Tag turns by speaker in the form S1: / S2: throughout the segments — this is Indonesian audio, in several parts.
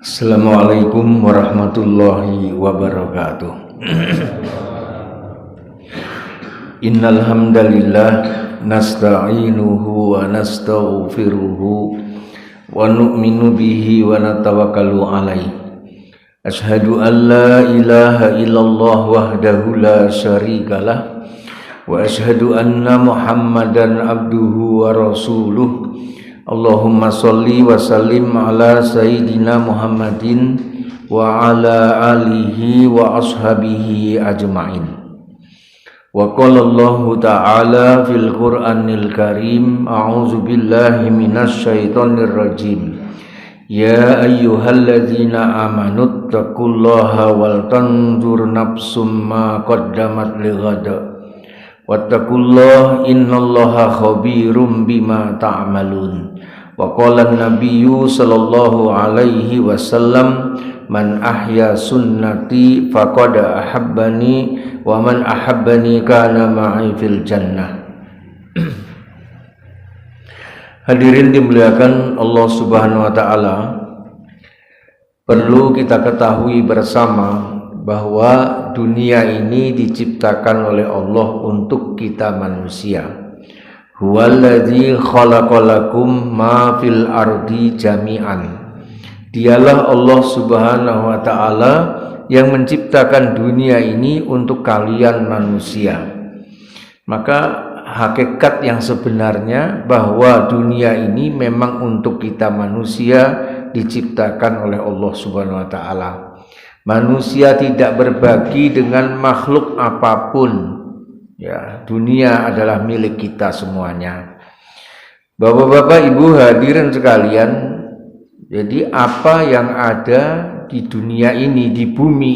S1: Assalamualaikum warahmatullahi wabarakatuh. Innal hamdalillah nasta'inuhu wa nastaghfiruhu wa nu'minu bihi wa natawakkalu alaihi. Asyhadu an la ilaha illallah wahdahu la syarikalah wa asyhadu anna Muhammadan abduhu wa rasuluh. Allahumma sholli wa sallim ala sayyidina Muhammadin wa ala alihi wa ashabihi ajma'in. Wa qala Allahu ta'ala fil Qur'anil Karim, a'udzu billahi minasy syaithanir rajim. Ya ayyuhalladzina amanu taqullaha wal tanzur nafsum ma qaddamat lighad. Wattaqullaha innallaha khabirum bima ta'malun. Wa qala an-nabiyyu sallallahu alaihi wasallam, man ahya sunnati faqad ahabbani wa man ahabbani kana ma'i fil jannah. Hadirin dimuliakan Allah Subhanahu wa taala, perlu kita ketahui bersama bahwa dunia ini diciptakan oleh Allah untuk kita manusia. Huwallazi khalaqalakum ma fil ardi jami'an. Dialah Allah Subhanahu wa taala yang menciptakan dunia ini untuk kalian manusia. Maka hakikat yang sebenarnya bahwa dunia ini memang untuk kita manusia, diciptakan oleh Allah Subhanahu wa taala. Manusia tidak berbagi dengan makhluk apapun. Ya, dunia adalah milik kita semuanya. Bapak-bapak, Ibu hadirin sekalian, jadi apa yang ada di dunia ini, di bumi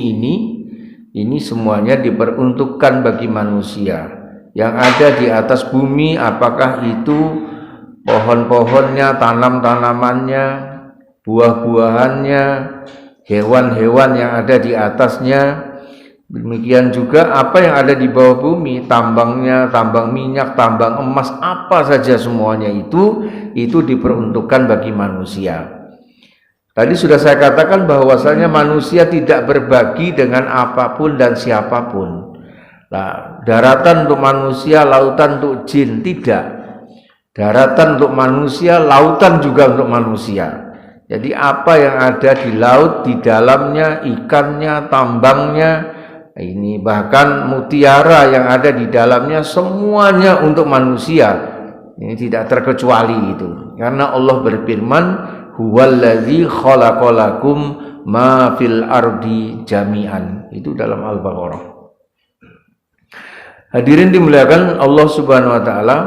S1: ini semuanya diperuntukkan bagi manusia. Yang ada di atas bumi, apakah itu pohon-pohonnya, tanam-tanamannya, buah-buahannya, hewan-hewan yang ada di atasnya, demikian juga apa yang ada di bawah bumi, tambangnya, tambang minyak, tambang emas, apa saja semuanya itu diperuntukkan bagi manusia. Tadi sudah saya katakan bahwasanya manusia tidak berbagi dengan apapun dan siapapun. Nah, daratan untuk manusia, lautan untuk jin, tidak. Daratan untuk manusia, lautan juga untuk manusia. Jadi apa yang ada di laut, di dalamnya, ikannya, tambangnya, ini bahkan mutiara yang ada di dalamnya, semuanya untuk manusia. Ini tidak terkecuali itu. Karena Allah berfirman, huwallazi khalaqalakum ma fil ardi jami'an. Itu dalam Al-Baqarah. Hadirin dimuliakan Allah Subhanahu wa taala.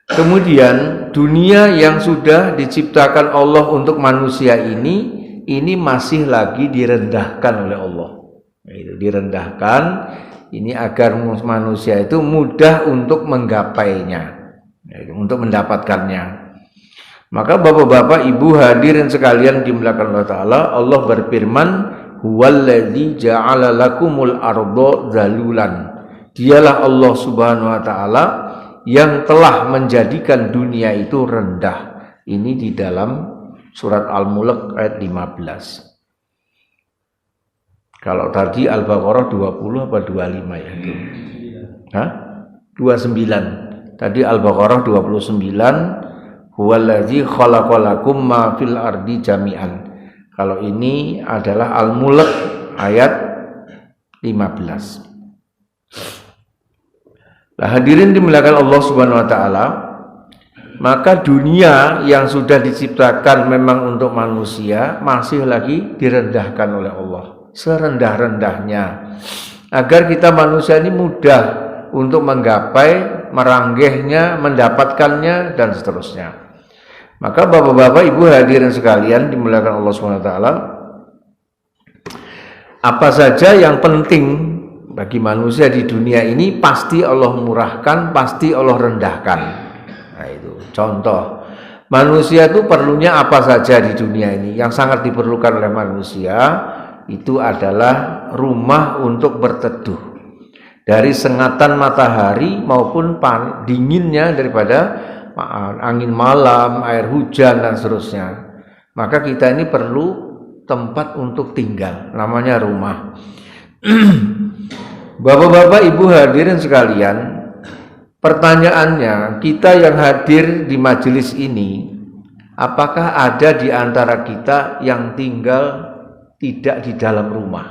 S1: Kemudian dunia yang sudah diciptakan Allah untuk manusia ini masih lagi direndahkan oleh Allah. Itu direndahkan ini agar manusia itu mudah untuk menggapainya, untuk mendapatkannya. Maka bapak-bapak, ibu hadirin sekalian dimuliakan Allah taala, Allah berfirman, huwallazi ja'ala lakumul arda zalulan. Dialah Allah Subhanahu wa taala yang telah menjadikan dunia itu rendah. Ini di dalam surat Al-Mulk ayat 15. Kalau tadi Al-Baqarah 20 apa 25 ya? Hah? 29. Tadi Al-Baqarah 29, huwallazi khalaqalakum ma fil ardi jami'an. Kalau ini adalah Al-Mulk ayat 15. Nah, hadirin dimuliakan Allah Subhanahu wa taala, maka dunia yang sudah diciptakan memang untuk manusia masih lagi direndahkan oleh Allah serendah-rendahnya, agar kita manusia ini mudah untuk menggapai, meranggehnya, mendapatkannya dan seterusnya. Maka bapak-bapak, ibu hadirin sekalian dimuliakan Allah Subhanahu wa taala, apa saja yang penting bagi manusia di dunia ini pasti Allah murahkan, pasti Allah rendahkan. Nah, itu contoh. Manusia itu perlunya apa saja di dunia ini. Yang sangat diperlukan oleh manusia itu adalah rumah untuk berteduh dari sengatan matahari maupun dinginnya daripada angin malam, air hujan dan seterusnya. Maka kita ini perlu tempat untuk tinggal, namanya rumah. Bapak-bapak, ibu hadirin sekalian, pertanyaannya, kita yang hadir di majelis ini, apakah ada di antara kita yang tinggal tidak di dalam rumah?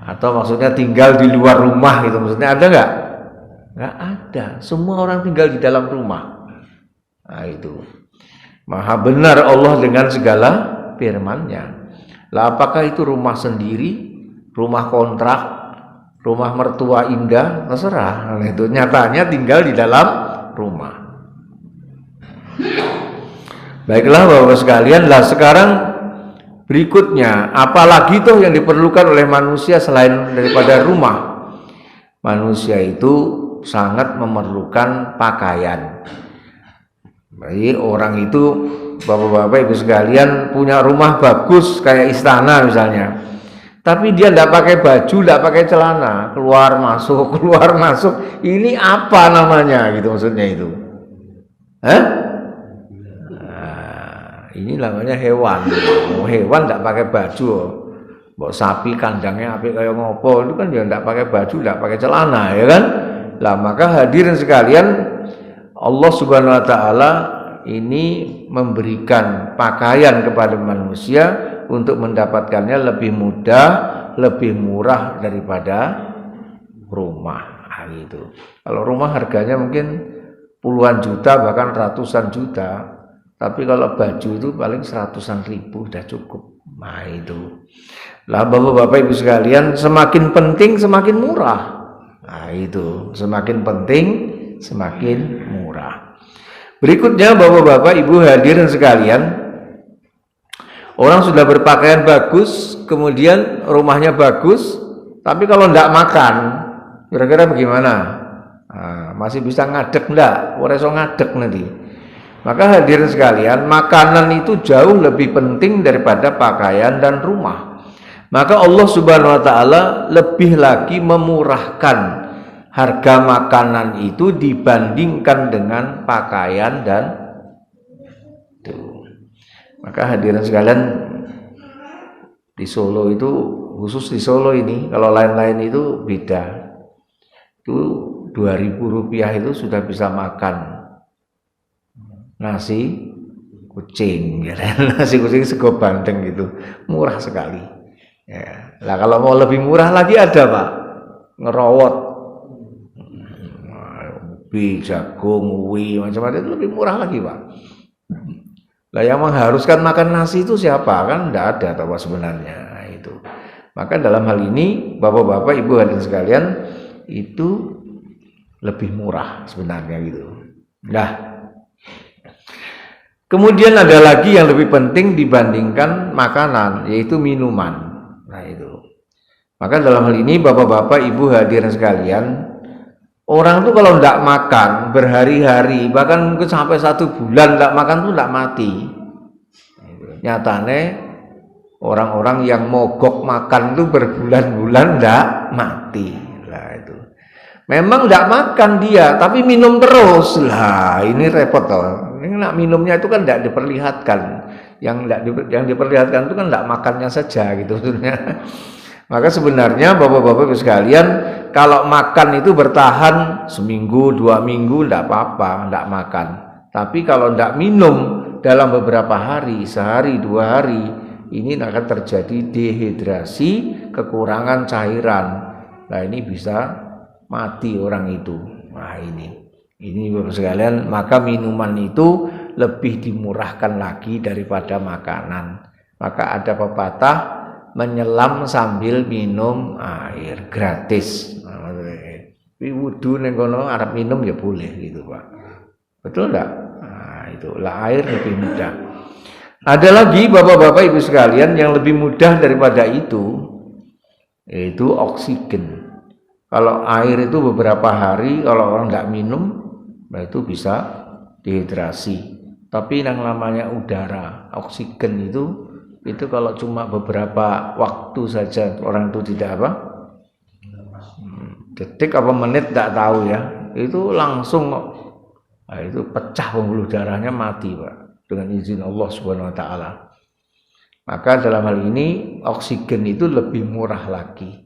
S1: Atau maksudnya tinggal di luar rumah gitu, maksudnya ada nggak? Nggak ada, semua orang tinggal di dalam rumah. Nah itu, maha benar Allah dengan segala firman-Nya. Lah apakah itu rumah sendiri, rumah kontrak, rumah mertua indah, terserah. Nah, itu nyatanya tinggal di dalam rumah. Baiklah Bapak sekalian, lah sekarang berikutnya, apalagi toh yang diperlukan oleh manusia selain daripada rumah? Manusia itu sangat memerlukan pakaian. Jadi orang itu, bapak-bapak ibu sekalian, punya rumah bagus kayak istana misalnya, tapi dia tidak pakai baju, tidak pakai celana, keluar masuk, ini apa namanya gitu maksudnya itu? Hah? Nah, ini namanya hewan. Hewan tidak pakai baju. Mbok sapi kandangnya api kayak ngopo, itu kan dia tidak pakai baju, tidak pakai celana, ya kan? Lah maka hadirin sekalian, Allah Subhanahu wa taala ini memberikan pakaian kepada manusia untuk mendapatkannya lebih mudah, lebih murah daripada rumah. Nah, gitu. Kalau rumah harganya mungkin puluhan juta bahkan ratusan juta, tapi kalau baju itu paling seratusan ribu udah cukup. Nah itu. Lah bapak-bapak ibu sekalian, semakin penting semakin murah. Nah itu, semakin penting semakin murah. Berikutnya bapak-bapak ibu hadirin sekalian, orang sudah berpakaian bagus, kemudian rumahnya bagus, tapi kalau tidak makan, kira-kira bagaimana? Nah, masih bisa ngadek enggak? Ora iso ngadek nanti. Maka hadirin sekalian, makanan itu jauh lebih penting daripada pakaian dan rumah. Maka Allah Subhanahu wa taala lebih lagi memurahkan harga makanan itu dibandingkan dengan pakaian dan itu. Maka hadirin sekalian, di Solo itu, khusus di Solo ini, kalau lain-lain itu beda. Itu 2.000 rupiah itu sudah bisa makan nasi kucing, ya. Nasi kucing sego bandeng gitu, murah sekali. Ya. Lah kalau mau lebih murah lagi ada Pak, ngerowot, jagung, uwi, macam-macam itu lebih murah lagi Pak. Lah yang mengharuskan makan nasi itu siapa? Kan tidak ada tahu sebenarnya. Nah, itu. Maka dalam hal ini bapak-bapak ibu hadirin sekalian, itu lebih murah sebenarnya gitu. Nah, kemudian ada lagi yang lebih penting dibandingkan makanan, yaitu minuman. Nah itu. Maka dalam hal ini bapak-bapak ibu hadirin sekalian, orang tuh kalau tidak makan berhari-hari, bahkan mungkin sampai 1 bulan tidak makan tuh tidak mati. Nyatane orang-orang yang mogok makan tuh berbulan-bulan tidak mati. Nah itu. Memang tidak makan dia, tapi minum terus. Lah ini repot toh. Ini nak minumnya itu kan tidak diperlihatkan. Yang diperlihatkan itu kan tidak makannya saja gitu maksudnya. Maka sebenarnya bapak-bapak sekalian, kalau makan itu bertahan seminggu, 2 minggu tidak apa-apa, tidak makan. Tapi kalau tidak minum dalam beberapa hari, sehari, 2 hari, ini akan terjadi dehidrasi, kekurangan cairan. Nah ini bisa mati orang itu. Nah ini bapak sekalian, maka minuman itu lebih dimurahkan lagi daripada makanan. Maka ada pepatah, menyelam sambil minum air gratis. Wudu neng kono arep minum ya boleh gitu Pak. Betul enggak? Nah, itulah air lebih mudah. Ada lagi bapak-bapak ibu sekalian yang lebih mudah daripada itu, yaitu oksigen. Kalau air itu beberapa hari kalau orang enggak minum, nah itu bisa dehidrasi. Tapi yang namanya udara, oksigen itu kalau cuma beberapa waktu saja orang itu tidak apa? Detik apa menit tidak tahu ya. Itu langsung itu pecah pembuluh darahnya, mati Pak, dengan izin Allah Subhanahu wa taala. Maka dalam hal ini oksigen itu lebih murah lagi.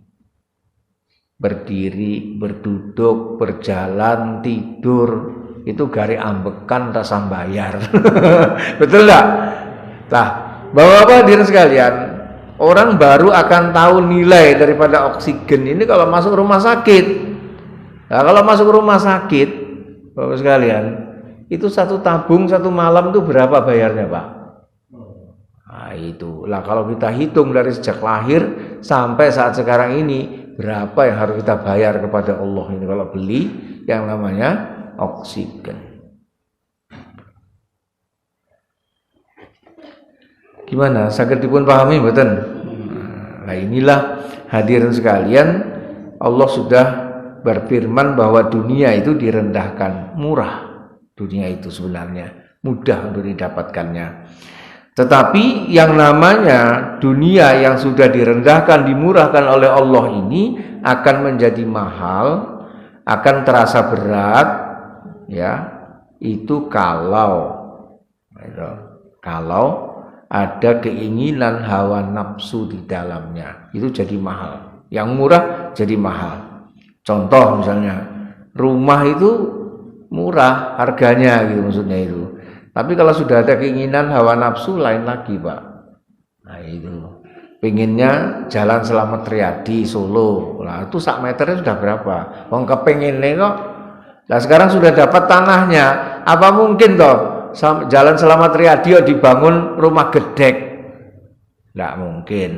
S1: Berdiri, berduduk, berjalan, tidur, itu gari ambekan rasa bayar. Betul enggak? Nah, Bapak-bapak hadirin sekalian, orang baru akan tahu nilai daripada oksigen ini kalau masuk rumah sakit. Nah, kalau masuk rumah sakit, Bapak sekalian, itu satu tabung satu malam itu berapa bayarnya, Pak? Nah, itu. Lah kalau kita hitung dari sejak lahir sampai saat sekarang ini, berapa yang harus kita bayar kepada Allah ini kalau beli yang namanya oksigen. Gimana? Saged dipun pahami mboten? Nah, inilah hadirin sekalian, Allah sudah berfirman bahwa dunia itu direndahkan, murah. Dunia itu sebenarnya mudah untuk didapatkannya. Tetapi yang namanya dunia yang sudah direndahkan, dimurahkan oleh Allah ini akan menjadi mahal, akan terasa berat, ya. Itu kalau ada keinginan hawa nafsu di dalamnya, itu jadi mahal. Yang murah jadi mahal. Contoh misalnya, rumah itu murah harganya gitu maksudnya itu. Tapi kalau sudah ada keinginan hawa nafsu lain lagi, Pak. Nah itu, pengennya jalan Selamat Riyadi Solo, lah itu sak meternya sudah berapa? Wong kepengennya kok. Nah sekarang sudah dapat tanahnya, apa mungkin toh jalan Selamat Riyadi dibangun rumah gedek? Nggak mungkin.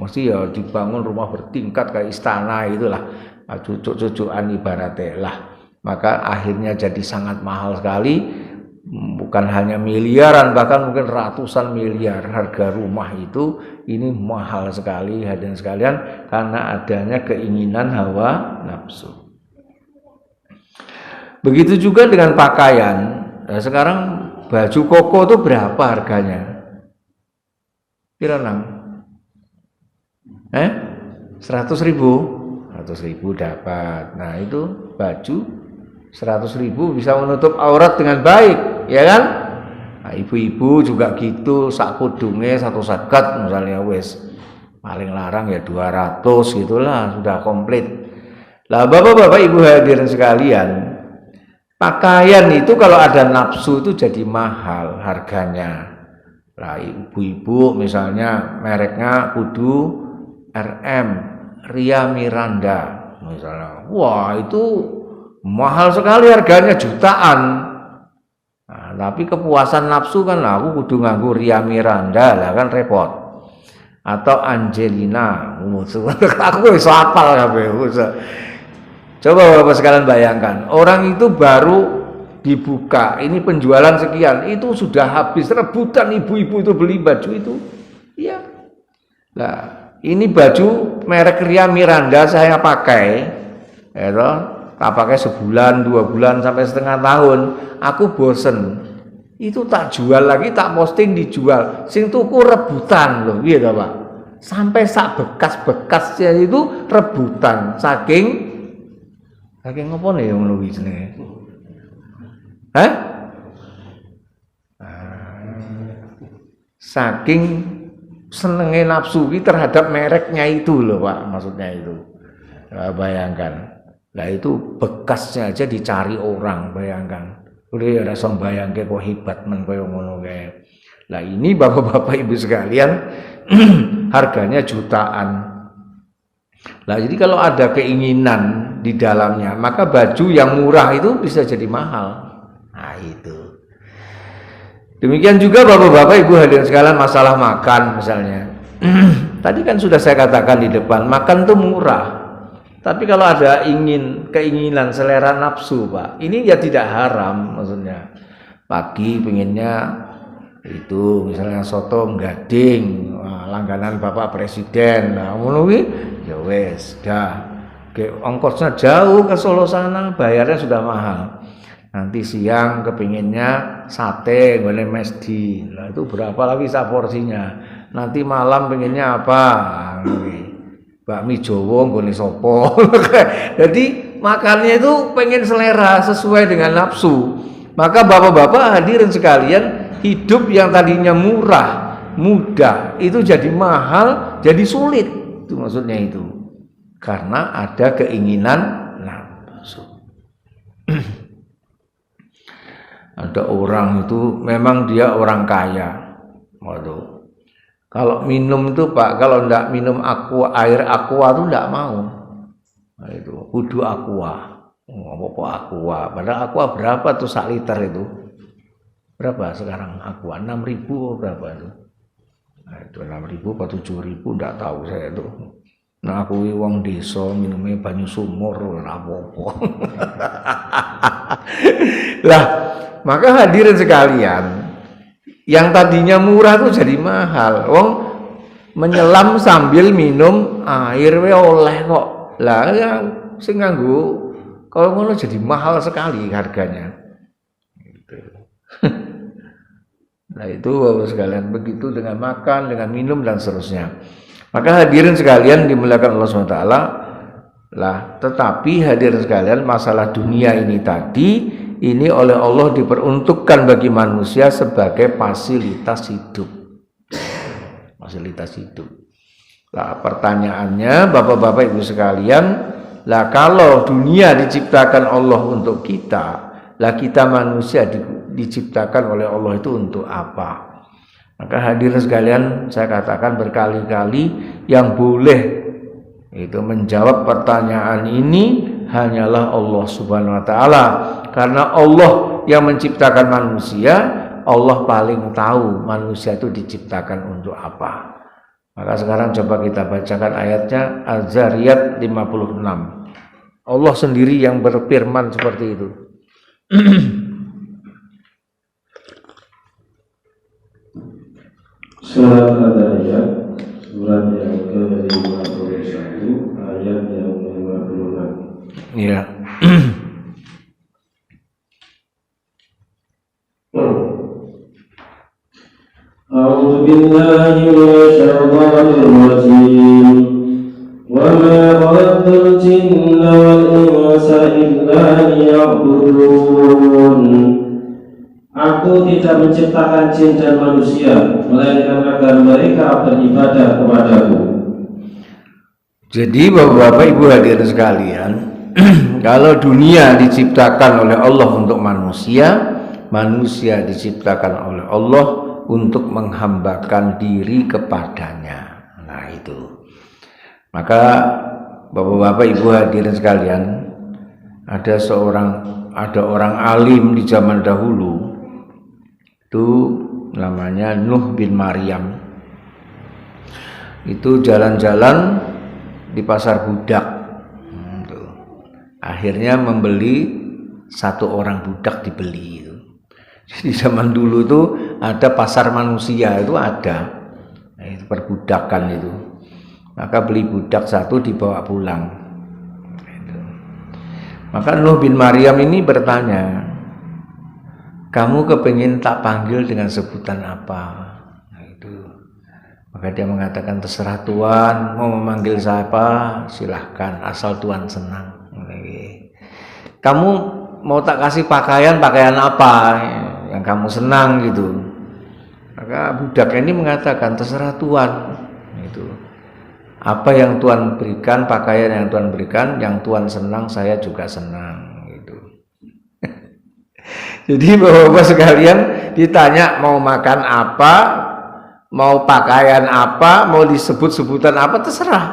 S1: Mesti ya dibangun rumah bertingkat kayak istana itulah, cucuk-cucukan ibaratnya lah. Maka akhirnya jadi sangat mahal sekali. Bukan hanya miliaran, bahkan mungkin ratusan miliar harga rumah itu. Ini mahal sekali hadirin sekalian, karena adanya keinginan hawa nafsu. Begitu juga dengan pakaian. Nah, sekarang baju koko itu berapa harganya? Kira-kira 100.000 dapat. Nah itu baju 100.000 bisa menutup aurat dengan baik, ya kan? Nah, ibu-ibu juga gitu, sak kudunge 150 misalnya, wes paling larang ya 200 gitulah, sudah komplit. Lah bapak-bapak ibu hadirin sekalian, pakaian itu kalau ada nafsu itu jadi mahal harganya. Lah ibu-ibu misalnya mereknya kudu RM, Ria Miranda misalnya, wah itu mahal sekali harganya, jutaan. Nah, tapi kepuasan nafsu kan, aku kudu nganggo Ria Miranda lah kan repot. Atau Angelina, aku bisa hafal kabeh. Coba Bapak sekalian bayangkan, orang itu baru dibuka, ini penjualan sekian, itu sudah habis, rebutan ibu-ibu itu beli baju itu. Iya. Nah, ini baju merek Ria Miranda saya pakai, ya toh. Tak pakai sebulan, 2 bulan, sampai setengah tahun, aku bosen. Itu tak jual lagi, tak posting dijual. Sing tuku rebutan loh, gitu Pak. Sampai sak bekas-bekasnya itu rebutan. Saking apa nih yang lebih jenenge? Saking senengnya nafsu terhadap mereknya itu loh Pak, maksudnya itu. Bayangkan. Nah itu bekasnya aja dicari orang, bayangkan. Udah rasa bayangke kok hebat men koyo ngono kae. Lah ini bapak-bapak ibu sekalian, harganya jutaan. Lah jadi kalau ada keinginan di dalamnya, maka baju yang murah itu bisa jadi mahal. Nah itu. Demikian juga bapak-bapak ibu hadirin sekalian, masalah makan misalnya. Tadi kan sudah saya katakan di depan, makan itu murah. Tapi kalau ada keinginan selera nafsu, Pak, ini ya tidak haram maksudnya. Pagi pengennya itu misalnya soto gading, langganan Bapak Presiden. Nah, ngono kuwi ya wes, dah. Ongkosnya jauh ke Solo sana, bayarnya sudah mahal. Nanti siang kepinginnya sate, boleh mesdi. Nah, itu berapa lagi sak porsinya? Nanti malam pengennya apa? Bakmi Jawa nggone sapa. Jadi makannya itu pengen selera sesuai dengan nafsu. Maka bapak-bapak hadirin sekalian, hidup yang tadinya murah mudah itu jadi mahal, jadi sulit. Itu maksudnya itu. Karena ada keinginan nafsu. Ada orang itu memang dia orang kaya. Waduh. Kalau minum itu Pak, kalau enggak minum air aqua itu enggak mau. Nah, itu kudu aqua. Apa aqua? Padahal aqua berapa tuh 1 liter itu? Berapa sekarang aqua? 6.000 berapa itu? Nah, itu 6.000 atau 7.000 enggak tahu saya itu. Nah aku wong desa minumnya banyu sumur ora apa-apa. Lah, maka hadirin sekalian, yang tadinya murah tuh jadi mahal. Wong menyelam sambil minum air we oleh kok. Lah yang sing nganggo kalau ngono jadi mahal sekali harganya. Gitu. Nah itu Bapak sekalian, begitu dengan makan, dengan minum dan seterusnya. Maka hadirin sekalian dimuliakan Allah SWT lah, tetapi hadirin sekalian, masalah dunia ini tadi ini oleh Allah diperuntukkan bagi manusia sebagai fasilitas hidup. Fasilitas hidup. Lah pertanyaannya Bapak-bapak Ibu sekalian, lah kalau dunia diciptakan Allah untuk kita, lah kita manusia diciptakan oleh Allah itu untuk apa? Maka hadirin sekalian, saya katakan berkali-kali yang boleh itu menjawab pertanyaan ini hanyalah Allah Subhanahu wa taala. Karena Allah yang menciptakan manusia, Allah paling tahu manusia itu diciptakan untuk apa. Maka sekarang coba kita bacakan ayatnya Az-Zariyat 56. Allah sendiri yang berfirman seperti itu.
S2: Surat Al-Zariyat, surat yang ke-51, ayat yang ke-56.
S1: Iya.
S2: A'udzu billahi minasy syaithanir rajim. Wa ma khalaqtul jinna wal insa illa liya'budun. Aku tidak menciptakan jin dan manusia melainkan agar mereka beribadah kepadaku.
S1: Jadi Bapak-bapak Ibu hadirin sekalian, kalau dunia diciptakan oleh Allah untuk manusia, manusia diciptakan oleh Allah untuk menghambakan diri kepadanya. Nah itu. Maka Bapak-bapak Ibu hadirin sekalian, ada orang alim di zaman dahulu. Itu namanya Nuh bin Maryam. Itu jalan-jalan di pasar budak. Akhirnya membeli 1 orang budak dibeli itu. Jadi zaman dulu itu ada pasar manusia itu ada. Nah, itu perbudakan itu. Maka beli budak 1 dibawa pulang. Gitu. Maka Nuh bin Maryam ini bertanya, kamu kepingin tak panggil dengan sebutan apa? Nah, itu. Maka dia mengatakan terserah Tuhan, mau memanggil siapa silahkan, asal Tuhan senang. Kamu mau tak kasih pakaian apa yang kamu senang gitu. Maka budak ini mengatakan terserah Tuhan. Itu. Apa yang Tuhan berikan, pakaian yang Tuhan berikan, yang Tuhan senang saya juga senang. Jadi Bapak-bapak sekalian ditanya mau makan apa, mau pakaian apa, mau disebut-sebutan apa, terserah.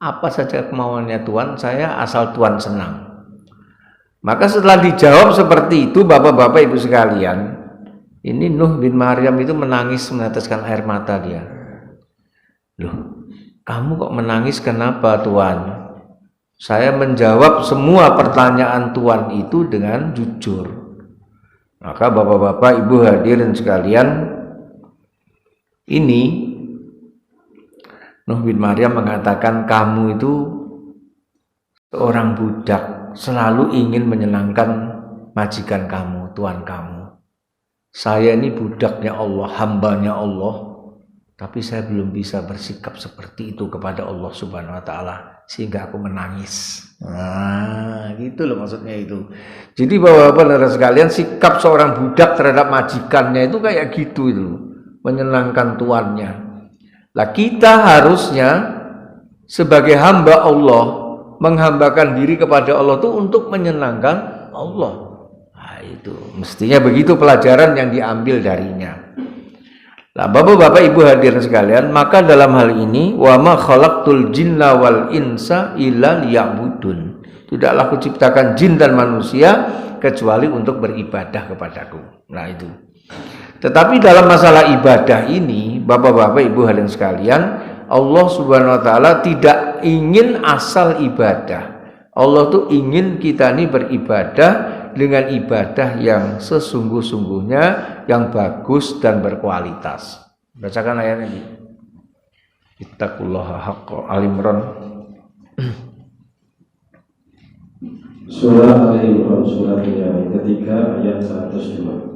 S1: Apa saja kemauannya Tuhan, saya asal Tuhan senang. Maka setelah dijawab seperti itu Bapak-bapak Ibu sekalian, ini Nuh bin Maryam itu menangis meneteskan air mata dia. Loh, kamu kok menangis kenapa Tuhan? Saya menjawab semua pertanyaan Tuhan itu dengan jujur. Maka Bapak-bapak Ibu hadirin sekalian, ini Nuh bin Maryam mengatakan kamu itu seorang budak, selalu ingin menyenangkan majikan kamu, Tuhan kamu. Saya ini budaknya Allah, hambanya Allah, tapi saya belum bisa bersikap seperti itu kepada Allah Subhanahu wa taala sehingga aku menangis. Nah, gitu loh maksudnya itu. Jadi Bapak-bapak sekalian, sikap seorang budak terhadap majikannya itu kayak gitu itu. menyenangkan tuannya. Lah kita harusnya sebagai hamba Allah menghambakan diri kepada Allah itu untuk menyenangkan Allah. Nah, itu mestinya begitu pelajaran yang diambil darinya. Nah, Bapak-bapak Ibu hadirin sekalian, maka dalam hal ini wa ma khalaqtul jinna wal insa illa liya'budun. Tidaklah kuciptakan jin dan manusia kecuali untuk beribadah kepadaku. Nah, itu. Tetapi dalam masalah ibadah ini, Bapak-bapak Ibu hadirin sekalian, Allah Subhanahu wa taala tidak ingin asal ibadah. Allah tuh ingin kita ini beribadah dengan ibadah yang sesungguh-sungguhnya, yang bagus dan berkualitas. Bacakan ayatnya ini. Ittaqullaha haqqa Al-Imran.
S2: Surah Al-Imran, surah yang ketiga ayat 102.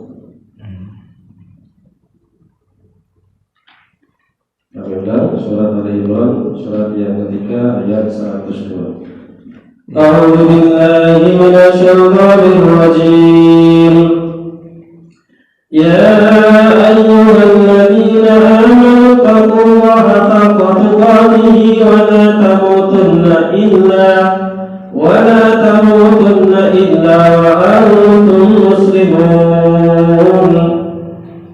S2: Surah Al-Imran, surah yang ketiga ayat 102. أعوذ بالله من الشيطان الرجيم يا أيها الذين آمنوا اتقوا الله حق تقاته ولا تموتن إلا وأنتم مسلمون.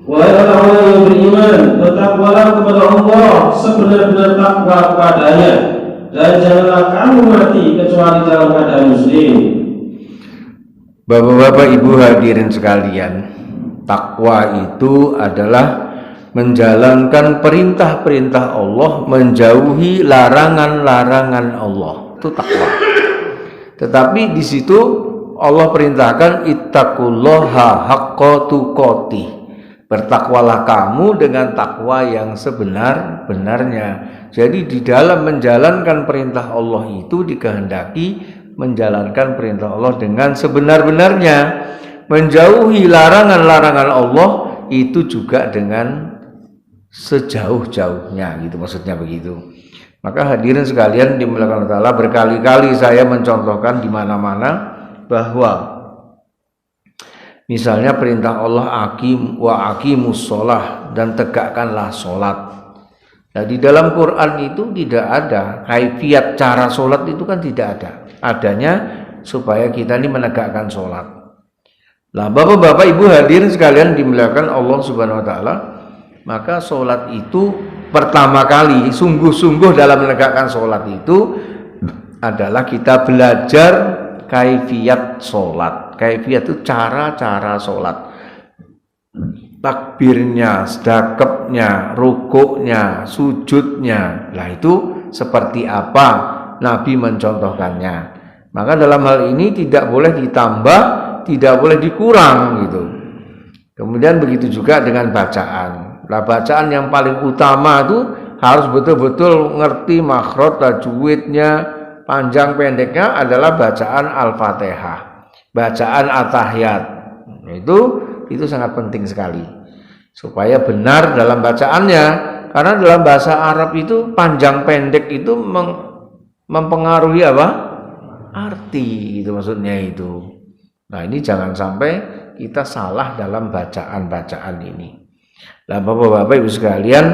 S2: Wahai orang yang beriman, bertakwalah kepada Allah sebenar-benar takwa kepadanya, dan janganlah kamu mati kecuali dalam keadaan muslim.
S1: Bapak-bapak Ibu hadirin sekalian, takwa itu adalah menjalankan perintah-perintah Allah, menjauhi larangan-larangan Allah. Itu takwa. Tetapi di situ Allah perintahkan ittaqullaha haqqa tuqatih. Bertakwalah kamu dengan takwa yang sebenar-benarnya. Jadi di dalam menjalankan perintah Allah itu dikehendaki menjalankan perintah Allah dengan sebenar-benarnya. Menjauhi larangan-larangan Allah itu juga dengan sejauh-jauhnya, gitu maksudnya begitu. Maka hadirin sekalian dimuliakan Allah Ta'ala, berkali-kali saya mencontohkan di mana-mana bahwa misalnya perintah Allah aqimus sholah, dan tegakkanlah sholat. Nah, di dalam Quran itu tidak ada kaifiat cara sholat, itu kan tidak ada. Adanya supaya kita ini menegakkan sholat. Nah, Bapak-bapak Ibu hadirin sekalian dimuliakan Allah Subhanahu wa taala, maka sholat itu pertama kali sungguh-sungguh dalam menegakkan sholat itu adalah kita belajar kaifiat sholat. Kaifiat itu cara-cara sholat, takbirnya, sedekapnya, rukuknya, sujudnya. Nah, itu seperti apa Nabi mencontohkannya. Maka dalam hal ini tidak boleh ditambah, tidak boleh dikurang gitu. Kemudian begitu juga dengan bacaan. Nah, bacaan yang paling utama itu harus betul-betul ngerti makhraj, tajwidnya, panjang pendeknya adalah bacaan Al-Fatihah. Bacaan at-tahiyat itu sangat penting sekali supaya benar dalam bacaannya, karena dalam bahasa Arab itu panjang pendek itu mempengaruhi apa? Arti, itu maksudnya itu. Nah, ini jangan sampai kita salah dalam bacaan-bacaan ini. Lah Bapak-bapak Ibu sekalian,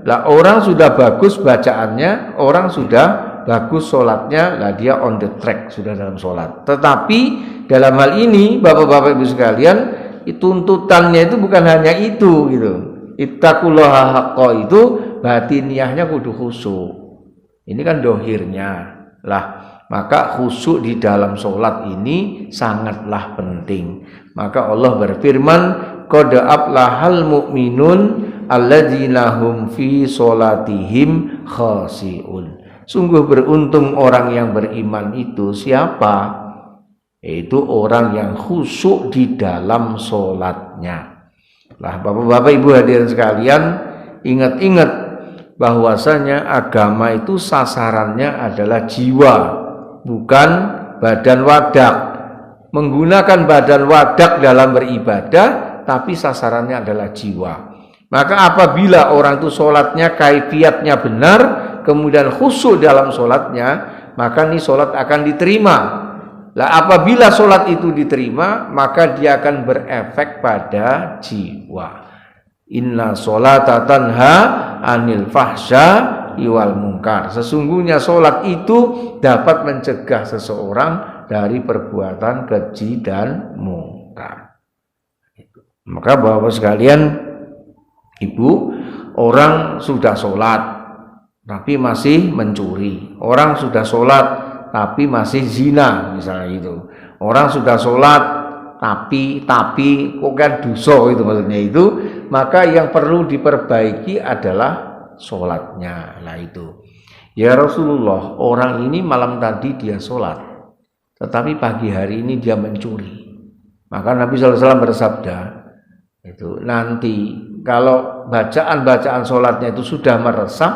S1: lah orang sudah bagus bacaannya, orang sudah bagus sholatnya, lah dia on the track, sudah dalam sholat. Tetapi dalam hal ini Bapak-bapak Ibu sekalian, tuntutannya itu bukan hanya itu gitu. Ittaqullaha haqqa itu batiniahnya kudu khusyuk. Ini kan dohirnya. Lah, maka khusyuk di dalam sholat ini sangatlah penting. Maka Allah berfirman, qad aflahal mu'minun alladzina hum fi sholatihim khashi'un. Sungguh beruntung orang yang beriman itu siapa? Itu orang yang khusyuk di dalam sholatnya. Lah Bapak-bapak Ibu hadirin sekalian, ingat-ingat bahwasanya agama itu sasarannya adalah jiwa, bukan badan wadak. Menggunakan badan wadak dalam beribadah, tapi sasarannya adalah jiwa. Maka apabila orang itu sholatnya kaifiatnya benar, kemudian khusyuk dalam sholatnya, maka nih sholat akan diterima. Lah apabila sholat itu diterima, maka dia akan berefek pada jiwa. Inna sholata tanha anil fahsya wal munkar. Sesungguhnya sholat itu dapat mencegah seseorang dari perbuatan keji dan mungkar. Maka Bapak sekalian, Ibu, orang sudah sholat tapi masih mencuri, orang sudah sholat tapi masih zina misalnya itu, orang sudah sholat tapi kok kan dosa itu maksudnya itu, maka yang perlu diperbaiki adalah sholatnya. Lah itu, ya Rasulullah, orang ini malam tadi dia sholat tetapi pagi hari ini dia mencuri. Maka Nabi SAW bersabda itu, nanti kalau bacaan sholatnya itu sudah meresap,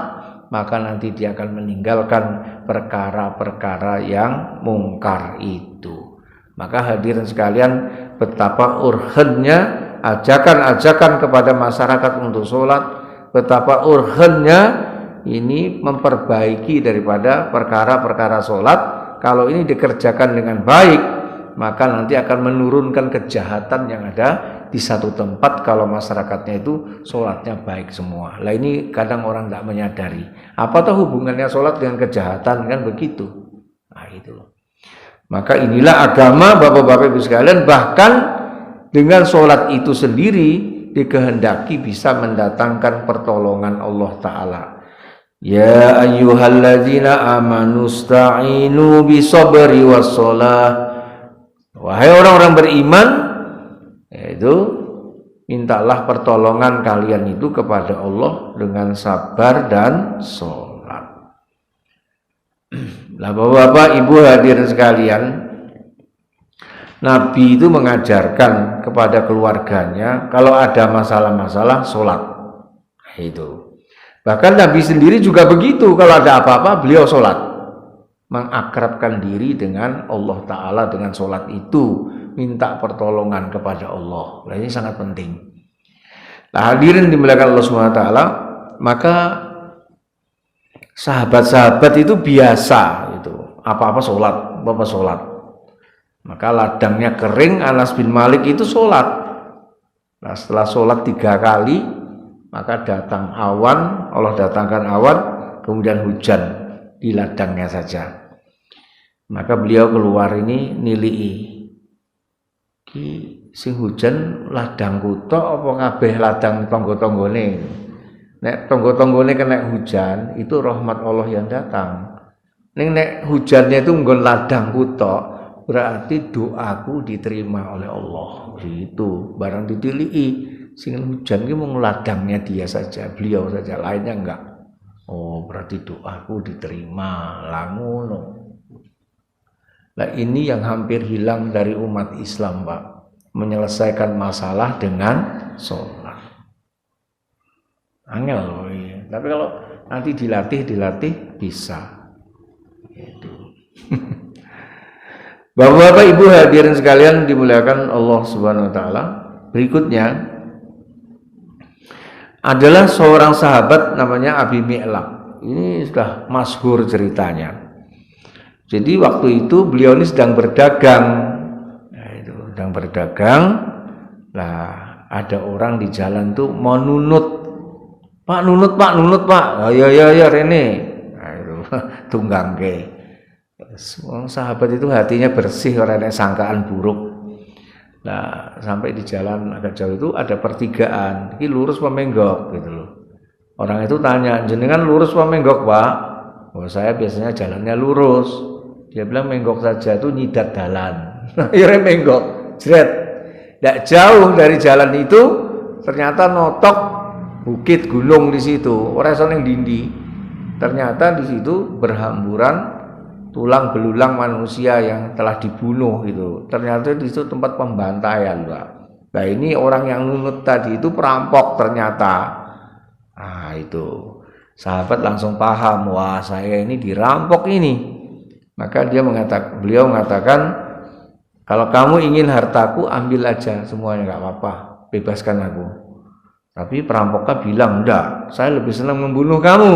S1: maka nanti dia akan meninggalkan perkara-perkara yang mungkar itu. Maka hadirin sekalian, betapa urgennya ajakan-ajakan kepada masyarakat untuk sholat, betapa urgennya ini memperbaiki daripada perkara-perkara sholat. Kalau ini dikerjakan dengan baik, maka nanti akan menurunkan kejahatan yang ada di satu tempat kalau masyarakatnya itu sholatnya baik semua. Lah ini kadang orang tidak menyadari. Apa tuh hubungannya sholat dengan kejahatan, kan begitu. Nah itu. Maka inilah agama Bapak-bapak Ibu sekalian, bahkan dengan sholat itu sendiri dikehendaki bisa mendatangkan pertolongan Allah Ta'ala. Ya ayyuhalladzina amanu sta'inu bisabri wassalah. Wahai orang-orang beriman, yaitu mintalah pertolongan kalian itu kepada Allah dengan sabar dan sholat. Lah Bapak-bapak Ibu hadirin sekalian, Nabi itu mengajarkan kepada keluarganya kalau ada masalah-masalah sholat. Itu. Bahkan Nabi sendiri juga begitu, kalau ada apa-apa beliau sholat, mengakrabkan diri dengan Allah Ta'ala dengan sholat itu, minta pertolongan kepada Allah. Nah, ini sangat penting. Nah, hadirin dimuliakan Allah SWT, maka sahabat-sahabat itu biasa itu apa-apa sholat, apa-apa sholat. Maka ladangnya kering, Anas bin Malik itu sholat. Nah, setelah sholat 3 kali, maka datang awan, Allah datangkan awan, kemudian hujan di ladangnya saja. Maka beliau keluar ini nilii, ki sing hujan ladang kutok apa kabeh ladang tonggo-tonggone. Nek tonggo-tonggone kena hujan, itu rahmat Allah yang datang. Nek hujannya itu nggon ladang kutok, berarti doaku diterima oleh Allah. Gitu. Barang ditilii, sing hujan ki mung ladangnya dia saja, beliau saja, lainnya enggak. Oh, berarti doaku diterima. Lah ngono. Nah, ini yang hampir hilang dari umat Islam, Pak. Menyelesaikan masalah dengan sholat. Angel loh, iya. Tapi kalau nanti dilatih bisa. Gitu. Bapak-bapak Ibu hadirin sekalian dimuliakan Allah Subhanahu wa taala. Berikutnya adalah seorang sahabat namanya Abi Mi'laq. Ini sudah masyhur ceritanya. Jadi waktu itu beliau ini sedang berdagang. Nah, itu sedang berdagang. Lah ada orang di jalan tuh mau nunut. Pak nunut Pak. Oh, ya Rene. Nah, itu tunggang ke. Sahabat itu hatinya bersih, orang yang sangkaan buruk. Nah, sampai di jalan agak jauh itu ada pertigaan. Ini lurus apa menggok gitu loh. Orang itu tanya, jenengan lurus apa menggok Pak? Oh, saya biasanya jalannya lurus. Dia bilang menggok saja itu nyidat dalan. Akhirnya menggok, jret. Tidak jauh dari jalan itu ternyata notok bukit gunung di situ. Orang yang dindi. Ternyata di situ berhamburan tulang belulang manusia yang telah dibunuh itu. Ternyata di situ tempat pembantaian, Pak. Nah, ini orang yang nunut tadi itu perampok ternyata. Nah, itu. Sahabat langsung paham, wah saya ini dirampok ini. Maka beliau mengatakan, kalau kamu ingin hartaku ambil aja semuanya, enggak apa-apa, bebaskan aku. Tapi perampoknya bilang, enggak, saya lebih senang membunuh kamu.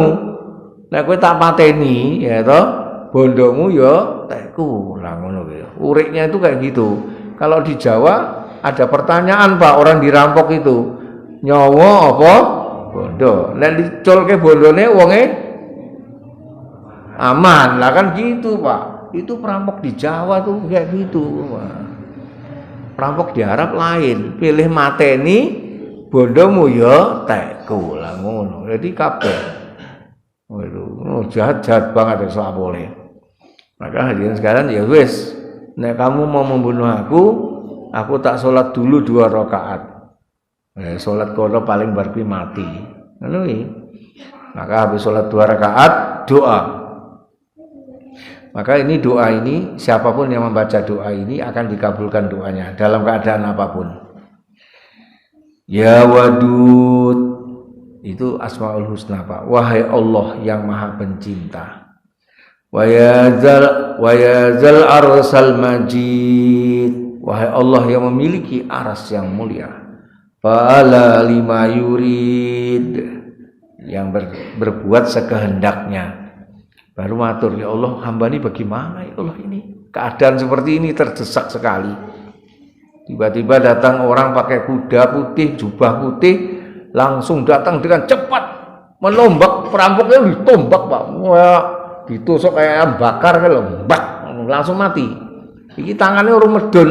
S1: Nah, kowe tak pateni, ya toh, bondomu ya tekku. Lah ngono ya. Uriknya itu kayak gitu. Kalau di Jawa ada pertanyaan, Pak, orang dirampok itu. nyawa apa bondo. Nek diculke bondone wonge aman. Lah kan gitu, Pak. Itu perampok di Jawa tuh kayak gitu. Perampok di Arab lain, pilih mateni bondomu ya teku lah ngono. Jadi kabeh. Waduh, jahat banget iso boleh. Maka hadirin sekalian ya wis, nek kamu mau membunuh aku tak sholat dulu 2 rakaat. Sholat kono paling barpi mati. Ngono iki. Maka habis sholat 2 rakaat doa. Maka ini doa ini siapapun yang membaca doa ini akan dikabulkan doanya dalam keadaan apapun. Ya Wadud, itu Asmaul Husna, Pak. Wahai Allah yang Maha Pencinta. Wa ya zal arsal majid. Wahai Allah yang memiliki aras yang mulia. Fa'ala lima yurid, yang berbuat sekehendaknya. Baru matur, ya Allah, hamba ini bagaimana ya Allah ini? Keadaan seperti ini terdesak sekali. Tiba-tiba datang orang pakai kuda putih, jubah putih, langsung datang dengan cepat menombak perampoknya, ditombak, Pak. Wah, ditusuk kayak bakar kalau mbak, langsung mati. Iki tangannya orang medun.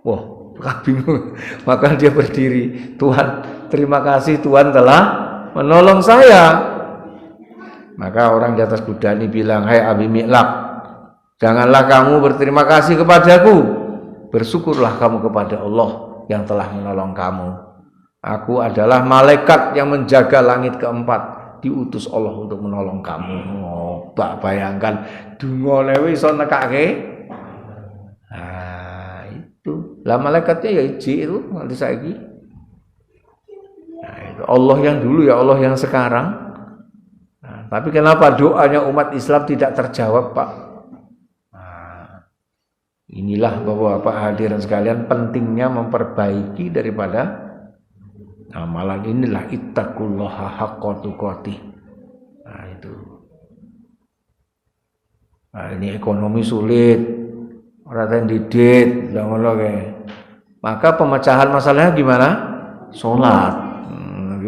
S1: Wah, bingung. Maka dia berdiri, Tuhan, terima kasih Tuhan telah menolong saya. Maka orang di atas kuda ini bilang, hai Abi Mi'laq, janganlah kamu berterima kasih kepadaku, bersyukurlah kamu kepada Allah yang telah menolong kamu. Aku adalah malaikat yang menjaga langit keempat, diutus Allah untuk menolong kamu. Oh, Pak, bayangkan dungane wis iso nekake. Nah, itu. Lah malaikatnya ya iji itu nanti saiki. Nah, itu Allah yang dulu ya Allah yang sekarang. Tapi kenapa doanya umat Islam tidak terjawab, Pak? Nah, inilah Bapak-bapak hadirin sekalian pentingnya memperbaiki daripada amalan. Inilah ittaqullaha haqqa tuqatih. Nah itu. Nah, ini ekonomi sulit, orang didit, ngono kae. Maka pemecahan masalahnya gimana? Salat.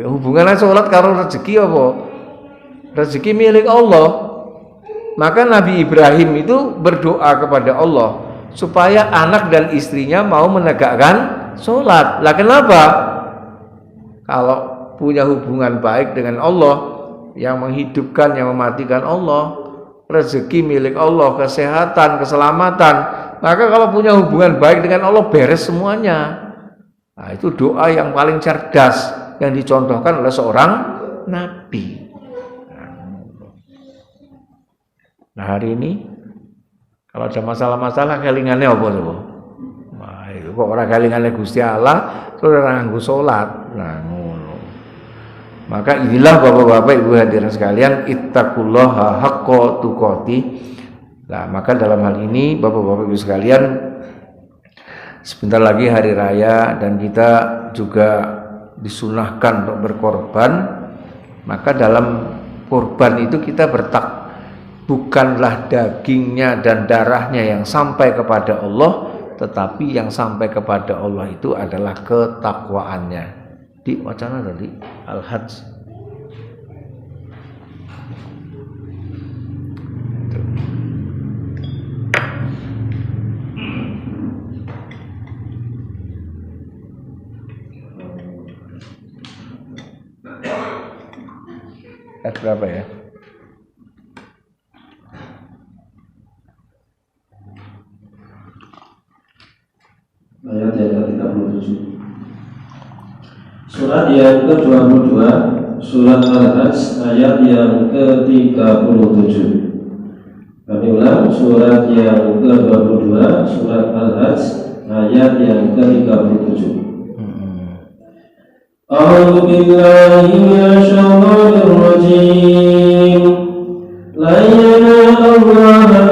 S1: Hubungannya salat karo rezeki apa? Rezeki milik Allah. Maka Nabi Ibrahim itu berdoa kepada Allah supaya anak dan istrinya mau menegakkan sholat. Lah kenapa? Kalau punya hubungan baik dengan Allah, yang menghidupkan, yang mematikan Allah, rezeki milik Allah, kesehatan, keselamatan, maka kalau punya hubungan baik dengan Allah beres semuanya. Nah, itu doa yang paling cerdas yang dicontohkan oleh seorang Nabi. Nah hari ini kalau ada masalah-masalah kelingannya apa tuh? Wah itu kok orang kelingannya Gusti Allah, terus orang nganggo salat. Nah ngono. Maka inilah Bapak-bapak Ibu hadirin sekalian, ittaqullaha haqqa tuqatih. Nah maka dalam hal ini Bapak-bapak Ibu sekalian, sebentar lagi hari raya dan kita juga disunahkan untuk berkorban. Maka dalam korban itu kita bukanlah dagingnya dan darahnya yang sampai kepada Allah, tetapi yang sampai kepada Allah itu adalah ketakwaannya. Di wacana tadi Al-Hajj. Ayat berapa ya?
S2: Ayat yang ke-37. Surat yang ke-22, Surat Al-Hajj ayat yang ke-37. Kami ulang, surat yang ke-22, Surat Al-Hajj ayat yang ke-37. A'udzu billahi minasyaitonir rajim. La ilaha illallah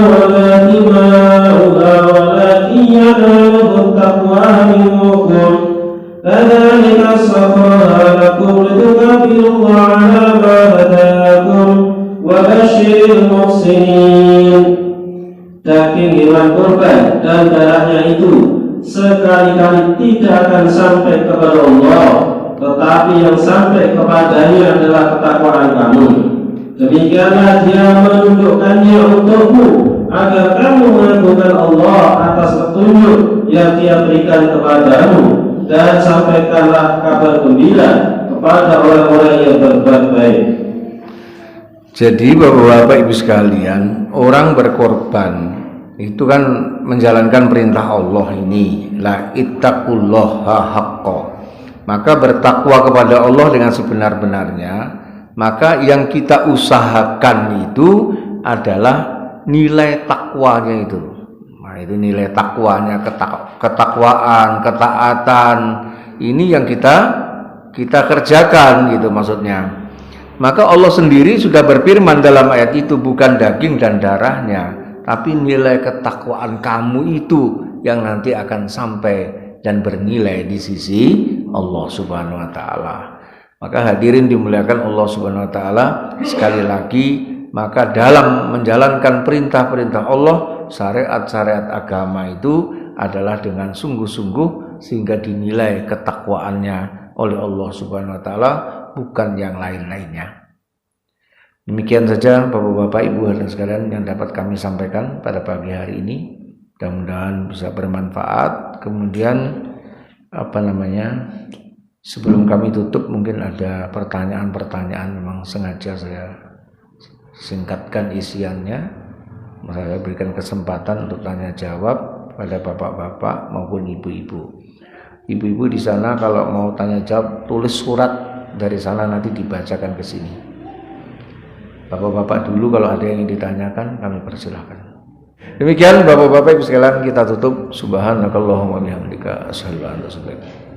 S2: wala dima'uha walakin yanaluhu taqwa minkum. Kadzalika sakhkharaha lakum litukabbirullaha 'ala ma hadakum wa basyiril muhsinin. Daging hewan kurban dan darahnya itu sekali sekali-kali tidak akan sampai kepada Allah, tetapi yang sampai kepadanya adalah ketakwaan kamu. Demikianlah dia menunjukkannya untukmu agar kamu mengagungkan Allah atas petunjuk yang dia berikan kepadamu, dan sampaikanlah kabar gembira kepada orang-orang yang berbuat baik.
S1: Jadi bapak-bapak ibu sekalian, orang berkorban itu kan menjalankan perintah Allah ini, la ittaqullaha haqqa. Maka bertakwa kepada Allah dengan sebenar-benarnya. Maka yang kita usahakan itu adalah nilai takwanya itu. Nah, itu nilai takwanya, ketakwaan, ketaatan. Ini yang kita kerjakan gitu maksudnya. Maka Allah sendiri sudah berfirman dalam ayat itu, bukan daging dan darahnya, tapi nilai ketakwaan kamu itu yang nanti akan sampai dan bernilai di sisi Allah Subhanahu wa taala. Maka hadirin dimuliakan Allah Subhanahu wa taala, sekali lagi, maka dalam menjalankan perintah-perintah Allah, syariat-syariat agama itu adalah dengan sungguh-sungguh sehingga dinilai ketakwaannya oleh Allah Subhanahu wa taala, bukan yang lain-lainnya. Demikian saja Bapak-bapak, Ibu dan sekalian yang dapat kami sampaikan pada pagi hari ini. Mudah-mudahan bisa bermanfaat. Kemudian sebelum kami tutup, mungkin ada pertanyaan-pertanyaan, memang sengaja saya singkatkan isiannya. Saya berikan kesempatan untuk tanya jawab pada bapak-bapak maupun ibu-ibu. Ibu-ibu di sana kalau mau tanya jawab, tulis surat dari sana, nanti dibacakan ke sini. Bapak-bapak dulu kalau ada yang ditanyakan, kami persilahkan. Demikian bapak-bapak ibu sekalian, kita tutup. Subhanakallahumma bihamdika asyhadu an la ilaha illa anta